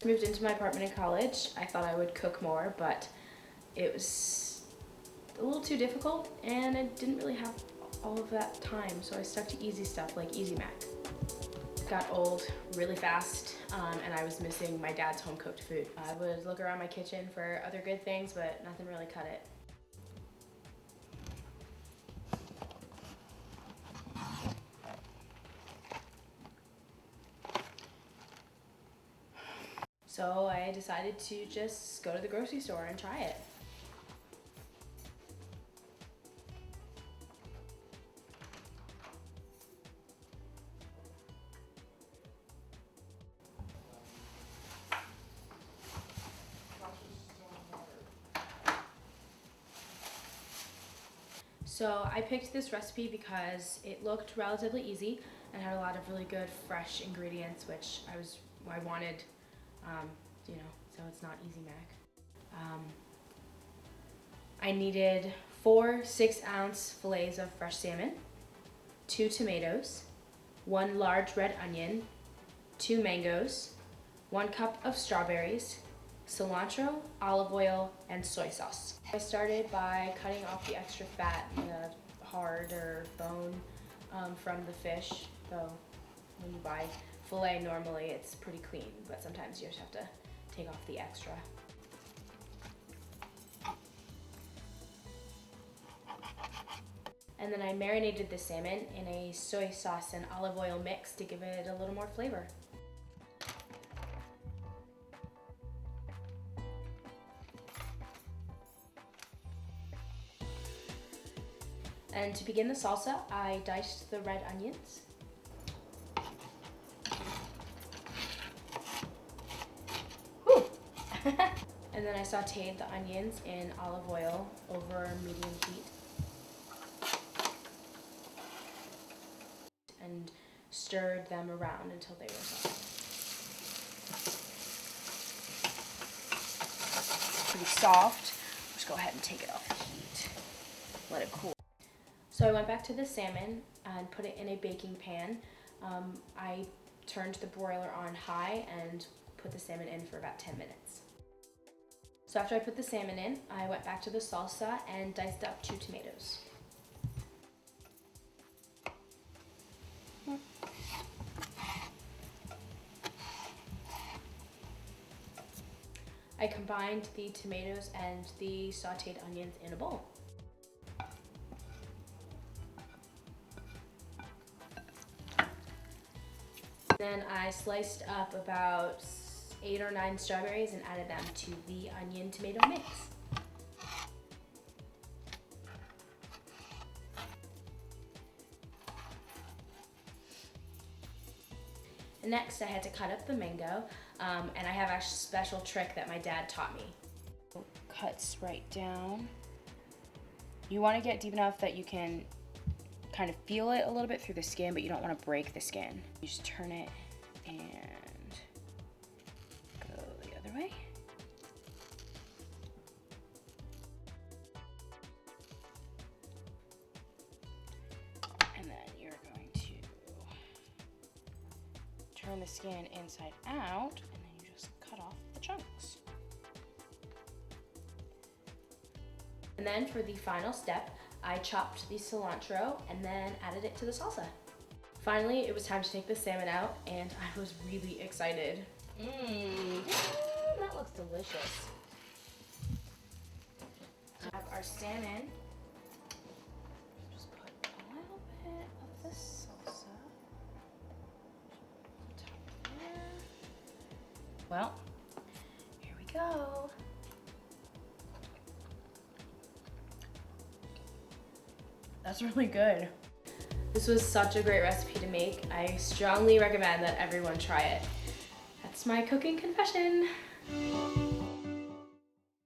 Moved into my apartment in college. I thought I would cook more, but it was a little too difficult and I didn't really have all of that time, so I stuck to easy stuff like Easy Mac. Got old really fast and I was missing my dad's home cooked food. I would look around my kitchen for other good things, but nothing really cut it. So I decided to just go to the grocery store and try it. So I picked this recipe because it looked relatively easy and had a lot of really good fresh ingredients, which I wanted, so it's not Easy Mac. I needed 4 6-ounce fillets of fresh salmon, 2 tomatoes, 1 large red onion, 2 mangoes, 1 cup of strawberries, cilantro, olive oil, and soy sauce. I started by cutting off the extra fat and the harder bone from the fish, though when you buy filet normally it's pretty clean, but sometimes you just have to take off the extra. And then I marinated the salmon in a soy sauce and olive oil mix to give it a little more flavor. And to begin the salsa, I diced the red onions. Whew. And then I sauteed the onions in olive oil over medium heat. And stirred them around until they were soft. Pretty soft. Just go ahead and take it off the heat. Let it cool. So I went back to the salmon and put it in a baking pan. I turned the broiler on high and put the salmon in for about 10 minutes. So after I put the salmon in, I went back to the salsa and diced up 2 tomatoes. I combined the tomatoes and the sauteed onions in a bowl. Then I sliced up about 8 or 9 strawberries and added them to the onion tomato mix. And next I had to cut up the mango, and I have a special trick that my dad taught me. Cuts right down. You want to get deep enough that you can kind of feel it a little bit through the skin, but you don't want to break the skin. You just turn it and go the other way. And then you're going to turn the skin inside out, and then you just cut off the chunks. And then for the final step, I chopped the cilantro and then added it to the salsa. Finally, it was time to take the salmon out, and I was really excited. That looks delicious. We have our salmon. Just put a little bit of the salsa on top there. Well, here we go. That's really good. This was such a great recipe to make. I strongly recommend that everyone try it. That's my cooking confession.